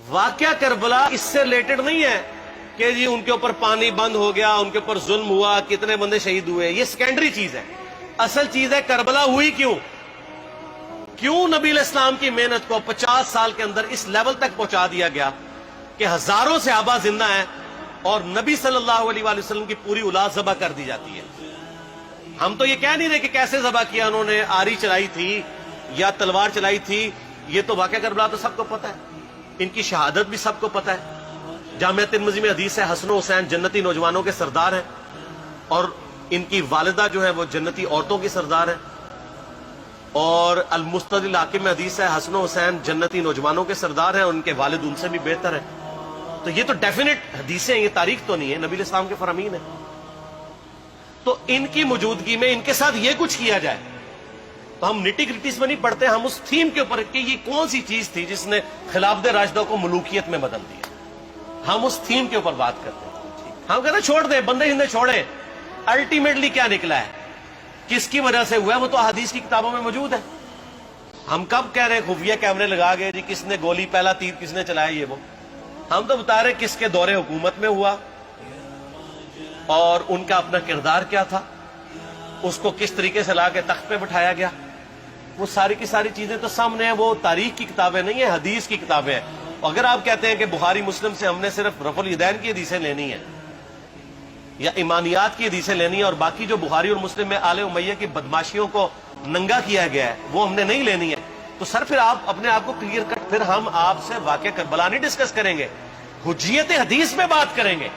واقعہ کربلا اس سے ریلیٹڈ نہیں ہے کہ جی ان کے اوپر پانی بند ہو گیا، ان کے اوپر ظلم ہوا، کتنے بندے شہید ہوئے، یہ سیکنڈری چیز ہے۔ اصل چیز ہے کربلا ہوئی کیوں نبی علیہ السلام کی محنت کو 50 سال کے اندر اس لیول تک پہنچا دیا گیا کہ ہزاروں صحابہ زندہ ہیں اور نبی صلی اللہ علیہ وآلہ وسلم کی پوری اولاد ذبح کر دی جاتی ہے۔ ہم تو یہ کہہ نہیں رہے کہ کیسے ذبح کیا انہوں نے، آری چلائی تھی یا تلوار چلائی تھی، یہ تو واقعہ کربلا تو سب کو پتہ ہے، ان کی شہادت بھی سب کو پتہ ہے۔ جامعہ ترمذی میں حدیث ہے حسن و حسین جنتی نوجوانوں کے سردار ہیں اور ان کی والدہ جو ہے وہ جنتی عورتوں کی سردار ہیں، اور المستدرک الحاکم میں حدیث ہے حسن و حسین جنتی نوجوانوں کے سردار ہیں اور ان کے والد ان سے بھی بہتر ہیں۔ تو یہ تو ڈیفینٹ حدیثیں ہیں، یہ تاریخ تو نہیں ہے، نبی علیہ السلام کے فرامین ہیں۔ تو ان کی موجودگی میں ان کے ساتھ یہ کچھ کیا جائے تو ہم نٹی گریٹیز میں نہیں پڑھتے، ہم اس تھیم کے اوپر کہ یہ کون سی چیز تھی جس نے خلافت راشدہ کو ملوکیت میں بدل دیا، ہم اس تھیم کے اوپر بات کرتے ہیں۔ ہم کہتے ہیں چھوڑ دیں، بندے ہندے چھوڑیں، الٹیمیٹلی کیا نکلا ہے، کس کی وجہ سے ہوا ہے، وہ تو حدیث کی کتابوں میں موجود ہے۔ ہم کب کہہ رہے ہیں خفیہ کیمرے لگا گئے جی کس نے گولی پہلا تیر کس نے چلایا، یہ وہ ہم تو بتا رہے کس کے دور حکومت میں ہوا اور ان کا اپنا کردار کیا تھا، اس کو کس طریقے سے لا کے تخت پہ بٹھایا گیا، وہ ساری کی ساری چیزیں تو سامنے ہیں۔ وہ تاریخ کی کتابیں نہیں ہیں، حدیث کی کتابیں ہیں۔ اگر آپ کہتے ہیں کہ بخاری مسلم سے ہم نے صرف رفع الیدین کی حدیثیں لینی ہیں یا ایمانیات کی حدیثیں لینی ہیں اور باقی جو بخاری اور مسلم میں آل امیہ کی بدماشیوں کو ننگا کیا گیا ہے وہ ہم نے نہیں لینی ہے، تو سر پھر آپ اپنے آپ کو کلیئر کٹ، پھر ہم آپ سے واقعہ کربلا نہیں ڈسکس کریں گے، حجیت حدیث میں بات کریں گے۔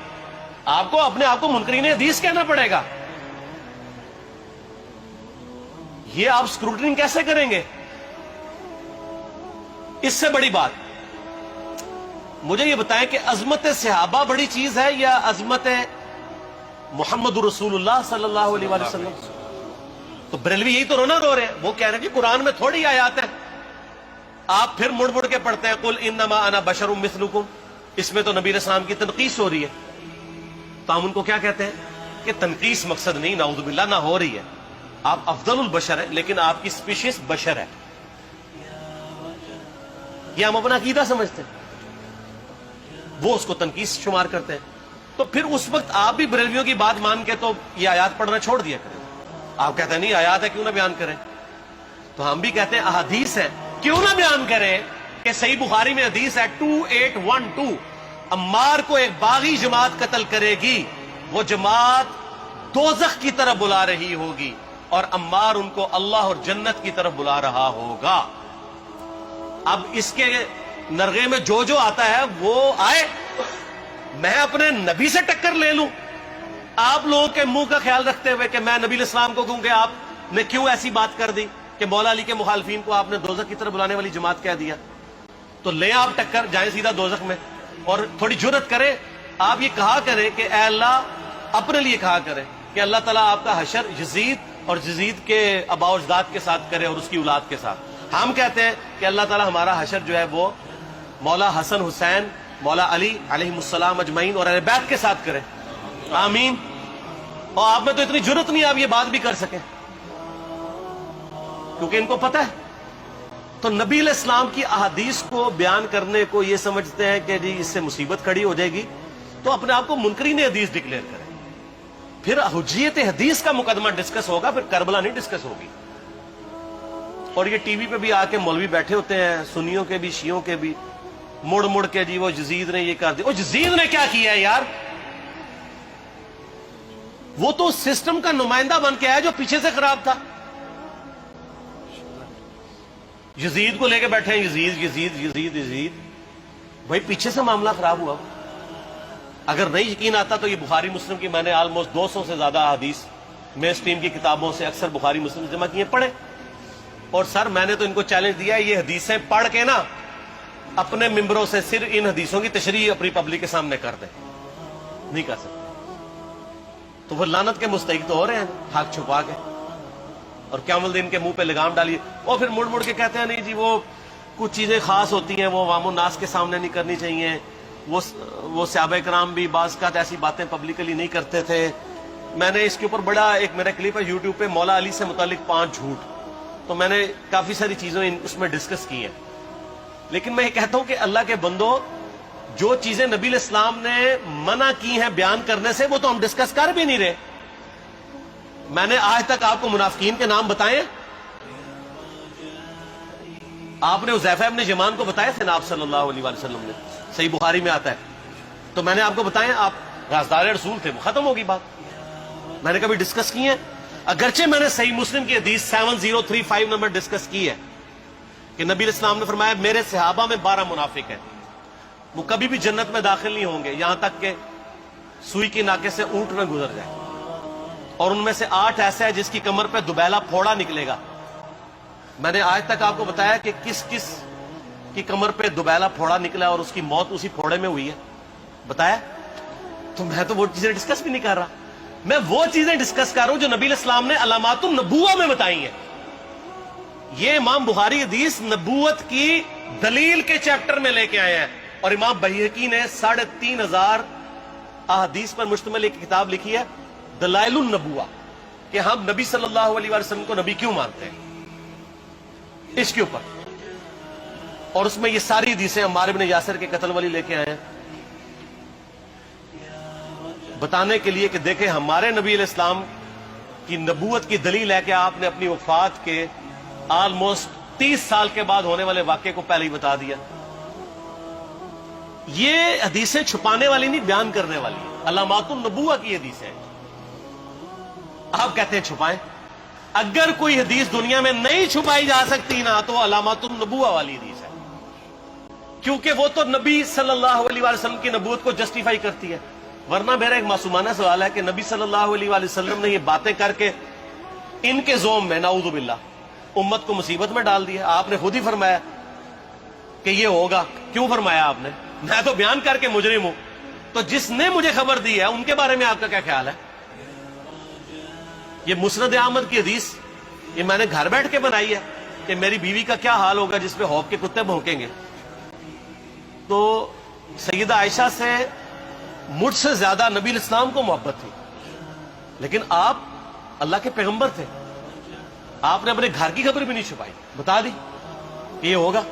آپ کو اپنے آپ کو منکرین حدیث کہنا پڑے گا، یہ آپ اسکروٹنگ کیسے کریں گے؟ اس سے بڑی بات مجھے یہ بتائیں کہ عظمت صحابہ بڑی چیز ہے یا عظمت محمد رسول اللہ صلی اللہ علیہ وآلہ وسلم؟ تو بریلوی یہی تو رونا رو رہے ہیں، وہ کہہ رہے ہیں کہ قرآن میں تھوڑی آیات ہیں، آپ پھر مڑ مڑ کے پڑھتے ہیں قل انما انا بشر مثلکم، اس میں تو نبی علیہ السلام کی تنقیص ہو رہی ہے۔ تو ہم ان کو کیا کہتے ہیں کہ تنقیص مقصد نہیں، نعوذ باللہ، نہ ہو رہی ہے، آپ افضل البشر ہیں لیکن آپ کی سپیشیز بشر ہے، یہ ہم اپنا عقیدہ سمجھتے ہیں، وہ اس کو تنقیص شمار کرتے ہیں۔ تو پھر اس وقت آپ بھی بریلویوں کی بات مان کے تو یہ آیات پڑھنا چھوڑ دیا کریں۔ آپ کہتے ہیں نہیں آیات ہے کیوں نہ بیان کریں، تو ہم بھی کہتے ہیں احادیث ہے کیوں نہ بیان کریں کہ صحیح بخاری میں حدیث ہے 2812 عمار کو ایک باغی جماعت قتل کرے گی، وہ جماعت دوزخ کی طرف بلا رہی ہوگی اور عمار ان کو اللہ اور جنت کی طرف بلا رہا ہوگا۔ اب اس کے نرغے میں جو آتا ہے وہ آئے، میں اپنے نبی سے ٹکر لے لوں آپ لوگوں کے منہ کا خیال رکھتے ہوئے کہ میں نبی علیہ السلام کو کہوں کہ آپ نے کیوں ایسی بات کر دی کہ مولا علی کے مخالفین کو آپ نے دوزخ کی طرف بلانے والی جماعت کہہ دیا، تو لیں آپ ٹکر، جائیں سیدھا دوزخ میں، اور تھوڑی جرت کریں آپ یہ کہا کریں کہ اے اللہ، اپنے لیے کہا کریں کہ اللہ تعالیٰ آپ کا حشر یزید اور یزید کے آباء و اجداد کے ساتھ کرے اور اس کی اولاد کے ساتھ۔ ہم کہتے ہیں کہ اللہ تعالیٰ ہمارا حشر جو ہے وہ مولا حسن حسین، مولا علی علیہ السلام اجمعین اور اہل بیت کے ساتھ کرے، آمین۔ اور آپ میں تو اتنی جرت نہیں آپ یہ بات بھی کر سکیں کیونکہ ان کو پتہ ہے۔ تو نبی علیہ السلام کی احادیث کو بیان کرنے کو یہ سمجھتے ہیں کہ جی اس سے مصیبت کھڑی ہو جائے گی تو اپنے آپ کو منکرین حدیث ڈکلیئر کریں، پھر حجیت حدیث کا مقدمہ ڈسکس ہوگا، پھر کربلا نہیں ڈسکس ہوگی۔ اور یہ ٹی وی پہ بھی آ کے مولوی بیٹھے ہوتے ہیں، سنیوں کے بھی شیعوں کے بھی، مڑ مڑ کے جی وہ یزید نے یہ کر دیا۔ وہ یزید نے کیا کیا ہے یار؟ وہ تو سسٹم کا نمائندہ بن کے آیا جو پیچھے سے خراب تھا۔ یزید کو لے کے بیٹھے ہیں، یزید یزید یزید یزید، بھائی پیچھے سے معاملہ خراب ہوا۔ اگر نہیں یقین آتا تو یہ بخاری مسلم کی میں نے آلموسٹ 200 سے زیادہ حدیث مین اسٹریم کی کتابوں سے اکثر بخاری مسلم جمع کیے، پڑھے، اور سر میں نے تو ان کو چیلنج دیا ہے یہ حدیثیں پڑھ کے نا اپنے ممبروں سے صرف ان حدیثوں کی تشریح اپنی پبلک کے سامنے کر دیں، نہیں کر سکتے، تو وہ لعنت کے مستحق تو ہو رہے ہیں حق چھپا کے، اور قیامت دن کے منہ پہ لگام ڈالیے، اور پھر مڑ مڑ کے کہتے ہیں نہیں جی وہ کچھ چیزیں خاص ہوتی ہیں وہ عوام الناس کے سامنے نہیں کرنی چاہیے، وہ صحابہ کرام بھی بعض کا ایسی باتیں پبلکلی نہیں کرتے تھے۔ میں نے اس کے اوپر بڑا ایک میرا کلپ ہے یوٹیوب پہ، مولا علی سے متعلق 5 جھوٹ، تو میں نے کافی ساری چیزیں اس میں ڈسکس کی ہیں، لیکن میں یہ کہتا ہوں کہ اللہ کے بندو جو چیزیں نبی علیہ السلام نے منع کی ہیں بیان کرنے سے وہ تو ہم ڈسکس کر بھی نہیں رہے. میں نے آج تک آپ کو منافقین کے نام بتائے؟ آپ نے حذیفہ ابن یمان کو بتایا تھے نا آپ صلی اللہ علیہ وسلم نے, صحیح بخاری میں آتا ہے. تو میں نے آپ کو بتایا, آپ رازدار رسول تھے, وہ ختم ہوگی بات. میں نے کبھی ڈسکس کی ہے؟ اگرچہ میں نے صحیح مسلم کی حدیث 7035 نمبر ڈسکس کی ہے کہ نبی علیہ السلام نے فرمایا میرے صحابہ میں 12 منافق ہیں, وہ کبھی بھی جنت میں داخل نہیں ہوں گے یہاں تک کہ سوئی کے ناکے سے اونٹ نہ گزر جائے, اور ان میں سے 8 ایسا ہے جس کی کمر پہ دوبیلا پھوڑا نکلے گا. میں نے آج تک آپ کو بتایا کہ کس کس کی کمر پہ دوبیلا پھوڑا نکلا اور اس کی موت اسی پھوڑے میں ہوئی ہے؟ بتایا؟ تو میں تو وہ چیزیں ڈسکس بھی نہیں کر رہا, میں وہ چیزیں ڈسکس کر رہا ہوں جو نبی علیہ السلام نے علامات النبوہ میں بتائی ہیں. یہ امام بخاری حدیث نبوت کی دلیل کے چیپٹر میں لے کے آئے ہیں, اور امام بحیقی نے 3500 احادیث پر مشتمل ایک کتاب لکھی ہے دلائل النبوہ, کہ ہم نبی صلی اللہ علیہ وسلم کو نبی کیوں مانتے ہیں, اس کے اوپر. اور اس میں یہ ساری حدیثیں عمار بن یاسر کے قتل والی لے کے آئے ہیں بتانے کے لیے کہ دیکھیں ہمارے نبی علیہ السلام کی نبوت کی دلیل ہے کہ آپ نے اپنی وفات کے آلموسٹ 30 سال کے بعد ہونے والے واقعے کو پہلے ہی بتا دیا. یہ حدیثیں چھپانے والی نہیں, بیان کرنے والی ہے. علامات النبوہ کی حدیثیں آپ کہتے ہیں چھپائیں. اگر کوئی حدیث دنیا میں نہیں چھپائی جا سکتی نا تو علامات النبوہ والی حدیث ہے, کیونکہ وہ تو نبی صلی اللہ علیہ وسلم کی نبوت کو جسٹیفائی کرتی ہے. ورنہ میرا ایک معصومانہ سوال ہے کہ نبی صلی اللہ علیہ وسلم نے یہ باتیں کر کے ان کے زوم میں نعوذ باللہ امت کو مصیبت میں ڈال دیا. آپ نے خود ہی فرمایا کہ یہ ہوگا. کیوں فرمایا آپ نے؟ میں تو بیان کر کے مجرم ہوں, تو جس نے مجھے خبر دی ہے ان کے بارے میں آپ کا کیا خیال ہے؟ یہ مسند احمد کی حدیث یہ میں نے گھر بیٹھ کے بنائی ہے کہ میری بیوی کا کیا حال ہوگا جس پہ خوف کے کتے بھونکیں گے. تو سیدہ عائشہ سے مجھ سے زیادہ نبی علیہ السلام کو محبت تھی, لیکن آپ اللہ کے پیغمبر تھے, آپ نے اپنے گھر کی خبر بھی نہیں چھپائی, بتا دی کہ یہ ہوگا.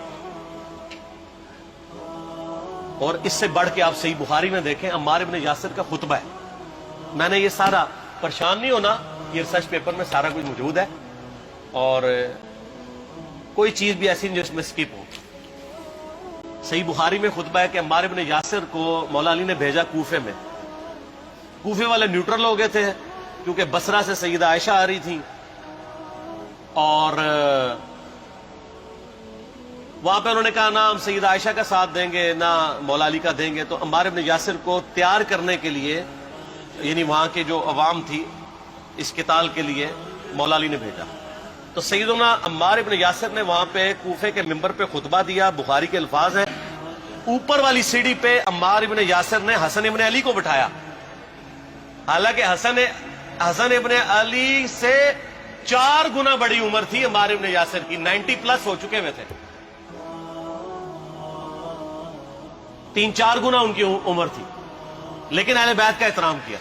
اور اس سے بڑھ کے آپ صحیح بخاری میں دیکھیں عمار بن یاسر کا خطبہ ہے. میں نے یہ سارا, پریشان نہیں ہونا, یہ ریسرچ پیپر میں سارا کچھ موجود ہے, اور کوئی چیز بھی ایسی نہیں جو اس میں سکپ ہو. صحیح بخاری میں خطبہ ہے کہ عمار بن یاسر کو مولا علی نے بھیجا کوفے میں. کوفے والے نیوٹرل ہو گئے تھے کیونکہ بصرہ سے سیدہ عائشہ آ رہی تھی, اور وہاں پہ انہوں نے کہا نہ ہم سیدہ عائشہ کا ساتھ دیں گے نہ مولا علی کا دیں گے. تو عمار بن یاسر کو تیار کرنے کے لیے, یعنی وہاں کے جو عوام تھی اس قتال کے لیے, مولا علی نے بھیجا. تو سیدنا عمار بن یاسر نے وہاں پہ کوفے کے ممبر پہ خطبہ دیا. بخاری کے الفاظ ہیں, اوپر والی سیڑھی پہ عمار بن یاسر نے حسن ابن علی کو بٹھایا, حالانکہ حسن ابن علی سے 4 گنا بڑی عمر تھی عمار بن یاسر کی, 90 پلس ہو چکے ہوئے تھے, 3-4 گنا ان کی عمر تھی, لیکن اہل بیت کا احترام کیا.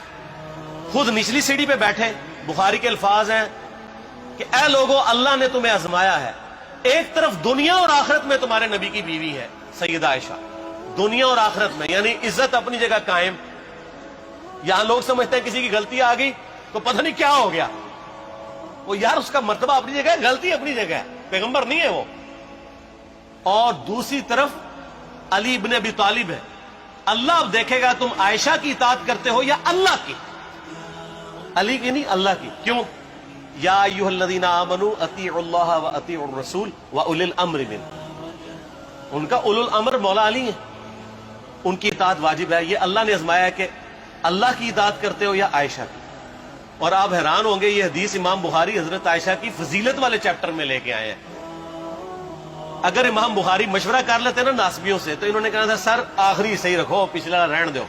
خود نچلی سیڑھی پہ بیٹھے. بخاری کے الفاظ ہیں کہ اے لوگو اللہ نے تمہیں آزمایا ہے, ایک طرف دنیا اور آخرت میں تمہارے نبی کی بیوی ہے سیدہ عائشہ, دنیا اور آخرت میں, یعنی عزت اپنی جگہ قائم. یہاں لوگ سمجھتے ہیں کسی کی غلطی آ گئی تو پتہ نہیں کیا ہو گیا, وہ یار اس کا مرتبہ اپنی جگہ ہے, غلطی اپنی جگہ ہے, پیغمبر نہیں ہے وہ. اور دوسری طرف علی ابن ابی طالب ہے. اللہ اب دیکھے گا تم عائشہ کی اطاعت کرتے ہو یا اللہ کی, علی کی نہیں اللہ کی. کیوں؟ یا ایھا الذین آمنوا اطیعوا اللہ واطیعوا الرسول واولی الامر منکم. ان کا اولو الامر مولا علی ہیں, ان کی اطاعت واجب ہے. یہ اللہ نے آزمایا ہے کہ اللہ کی اطاعت کرتے ہو یا عائشہ کی. اور آپ حیران ہوں گے, یہ حدیث امام بخاری حضرت عائشہ کی فضیلت والے چیپٹر میں لے کے آئے ہیں. اگر امام بخاری مشورہ کر لیتے نا ناسبیوں سے تو انہوں نے کہا تھا سر آخری صحیح رکھو, پچھلا رہن دو,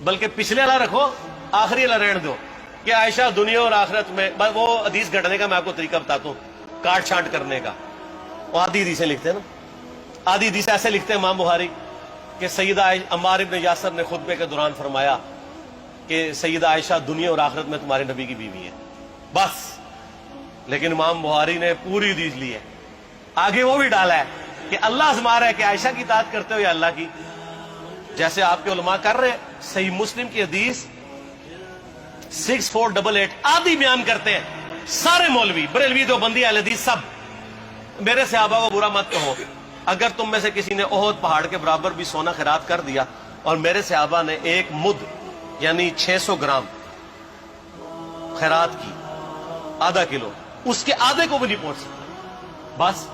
بلکہ پچھلے والا رکھو آخری والا رہن دو, کہ عائشہ دنیا اور آخرت میں. وہ حدیث گھڑنے کا میں آپ کو طریقہ بتاتا ہوں, کاٹ چھانٹ کرنے کا. وہ آدھی حدیثیں لکھتے ہیں نا, آدھی حدیث ایسے لکھتے ہیں امام بخاری کہ سیدہ عمار بن یاسر نے خطبے کے دوران فرمایا کہ سیدہ عائشہ دنیا اور آخرت میں تمہارے نبی کی بیوی ہے, بس. لیکن امام بخاری نے پوری حدیث لی ہے, آگے وہ بھی ڈالا ہے کہ اللہ آزما رہا ہے کہ عائشہ کی اطاعت کرتے ہو یا اللہ کی، جیسے آپ کے علماء کر رہے ہیں۔ صحیح مسلم کی حدیث 6488 آدھی بیان کرتے ہیں سارے مولوی، بریلوی، دیوبندی، اہل حدیث، سب۔ میرے صحابہ کو برا مت کہو، اگر تم میں سے کسی نے احد پہاڑ کے برابر بھی سونا خیرات کر دیا اور میرے صحابہ نے ایک مد یعنی 600 گرام خیرات کی، آدھا کلو، اس کے آدھے کو بھی نہیں پہنچ سکتا بس۔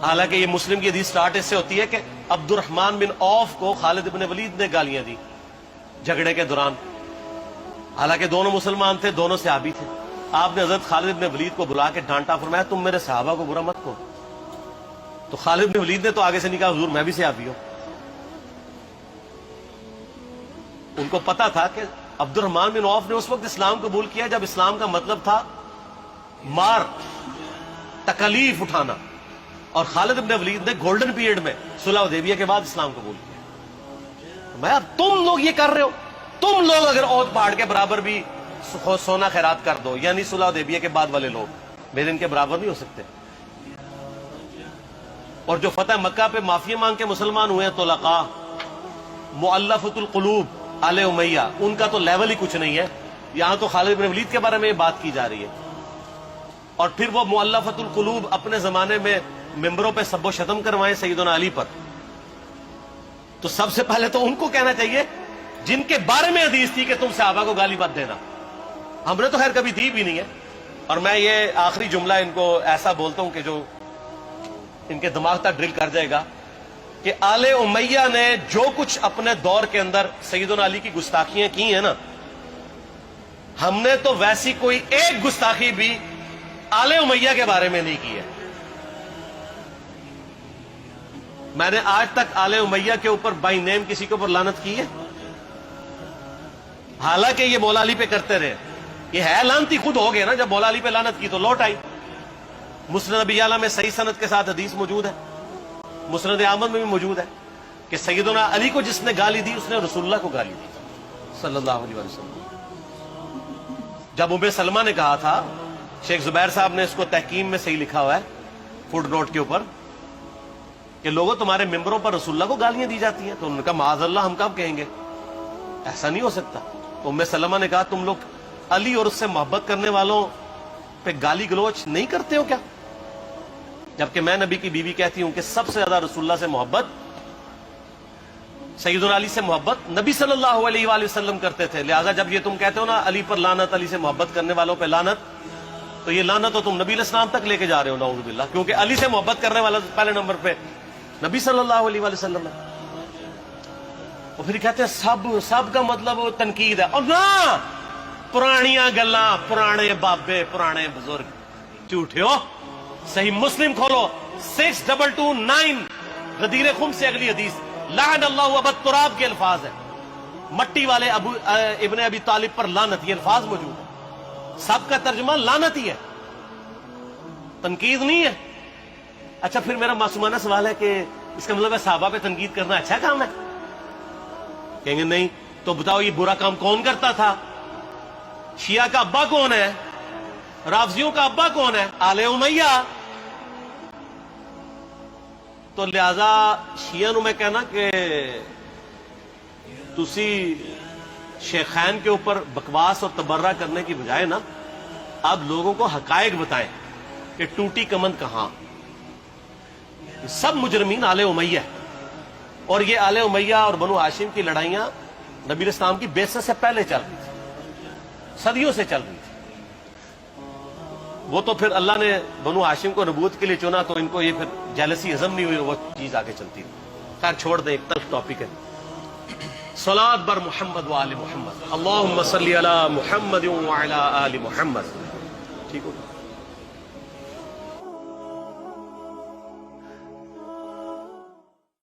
حالانکہ یہ مسلم کی حدیث سٹارٹ اس سے ہوتی ہے کہ عبد الرحمن بن عوف کو خالد بن ولید نے گالیاں دی جھگڑے کے دوران، حالانکہ دونوں مسلمان تھے، دونوں صحابی تھے۔ آپ نے حضرت خالد بن ولید کو بلا کے ڈانٹا، فرمایا تم میرے صحابہ کو برا مت کہو۔ تو خالد بن ولید نے تو آگے سے نہیں کہا حضور میں بھی صحابی ہوں۔ ان کو پتا تھا کہ عبد الرحمن بن عوف نے اس وقت اسلام قبول کیا جب اسلام کا مطلب تھا مار، تکلیف اٹھانا، اور خالد بن ولید نے گولڈن پیریڈ میں صلح حدیبیہ کے بعد اسلام قبول کیا۔ میں اب تم لوگ یہ کر رہے ہو، تم لوگ اگر احد پہاڑ کے برابر بھی سونا خیرات کر دو، یعنی صلح حدیبیہ کے بعد والے لوگ میرے ان کے برابر نہیں ہو سکتے۔ اور جو فتح مکہ پہ معافی مانگ کے مسلمان ہوئے ہیں طلقاء، مؤلفۃ القلوب آل امیہ، ان کا تو لیول ہی کچھ نہیں ہے۔ یہاں تو خالد بن ولید کے بارے میں یہ بات کی جا رہی ہے، اور پھر وہ مؤلفۃ القلوب اپنے زمانے میں ممبروں پہ سب و شتم کروائیں سیدنا علی پر۔ تو سب سے پہلے تو ان کو کہنا چاہیے جن کے بارے میں حدیث تھی کہ تم صحابہ کو گالی مت دینا۔ ہم نے تو خیر کبھی دی بھی نہیں ہے۔ اور میں یہ آخری جملہ ان کو ایسا بولتا ہوں کہ جو ان کے دماغ تک ڈرل کر جائے گا کہ آل امیہ نے جو کچھ اپنے دور کے اندر سیدنا علی کی گستاخیاں کی ہیں نا، ہم نے تو ویسی کوئی ایک گستاخی بھی آل امیہ کے بارے میں نہیں کی ہے۔ میں نے آج تک آل امیہ کے اوپر بائی نیم کسی کے اوپر لعنت کی ہے؟ حالانکہ یہ مولا علی پہ کرتے رہے، یہ ہے لعنتی خود ہو گئے نا۔ جب مولا علی پہ لعنت کی تو لوٹ آئی۔ مسند ابی اعلیٰ میں صحیح سند کے ساتھ حدیث موجود ہے، مسند احمد میں بھی موجود ہے کہ سیدنا علی کو جس نے گالی دی اس نے رسول اللہ کو گالی دی صلی اللہ علیہ وسلم۔ جب ام سلمہ نے کہا تھا، شیخ زبیر صاحب نے اس کو تحکیم میں صحیح لکھا ہوا ہے فوٹ نوٹ کے اوپر، کہ لوگوں تمہارے ممبروں پر رسول اللہ کو گالیاں دی جاتی ہیں، تو انہوں نے کہا معاذ اللہ، ہم کب کہیں گے، ایسا نہیں ہو سکتا۔ تو ام سلمہ نے کہا تم لوگ علی اور اس سے محبت کرنے والوں پہ گالی گلوچ نہیں کرتے ہو کیا؟ جبکہ میں نبی کی بیوی کہتی ہوں کہ سب سے زیادہ رسول اللہ سے محبت، سیدنا علی سے محبت نبی صلی اللہ علیہ وآلہ وسلم کرتے تھے۔ لہٰذا جب یہ تم کہتے ہو نا علی پر لعنت، علی سے محبت کرنے والوں پہ لعنت، تو یہ لعنت تو تم نبی علیہ السلام تک لے کے جا رہے ہو نعوذ باللہ، کیونکہ علی سے محبت کرنے والا پہلے نمبر پہ نبی صلی اللہ علیہ وآلہ وسلم ہے۔ اور پھر کہتے ہیں سب کا مطلب تنقید ہے، اور نہ، پرانیاں گلاں، پرانے بابے، پرانے بزرگ، جھوٹے ہو۔ صحیح مسلم کھولو 6229 غدیر خم سے اگلی حدیث، لعن اللہ ابا التراب کے الفاظ ہیں، مٹی والے ابن ابی طالب پر لعنت، یہ الفاظ موجود ہے۔ سب کا ترجمہ لعنت ہی ہے، تنقید نہیں ہے۔ اچھا پھر میرا معصومانہ سوال ہے کہ اس کا مطلب ہے صحابہ پہ تنقید کرنا اچھا کام ہے؟ کہیں گے نہیں۔ تو بتاؤ یہ برا کام کون کرتا تھا؟ شیعہ کا ابا کون ہے؟ رافضیوں کا ابا کون ہے؟ آل امیہ۔ تو لہذا شیعہ نو میں کہنا کہ تسی شیخین کے اوپر بکواس اور تبرہ کرنے کی بجائے نا، آپ لوگوں کو حقائق بتائیں کہ ٹوٹی کمند کہاں۔ سب مجرمین آل امیہ ہے، اور یہ آل امیہ اور بنو ہاشم کی لڑائیاں نبی علیہ السلام کی بعثت سے پہلے چل رہی تھی، صدیوں سے چل رہی تھی۔ وہ تو پھر اللہ نے بنو ہاشم کو نبوت کے لیے چنا، تو ان کو یہ پھر جیلسی ہضم نہیں ہوئی، وہ چیز آگے چلتی رہی۔ خیر چھوڑ دیں، ایک تلخ ٹاپک ہے۔ صلاۃ بر محمد و آل محمد، اللہم صلی علی محمد و علی آل محمد۔ ٹھیک ہو؟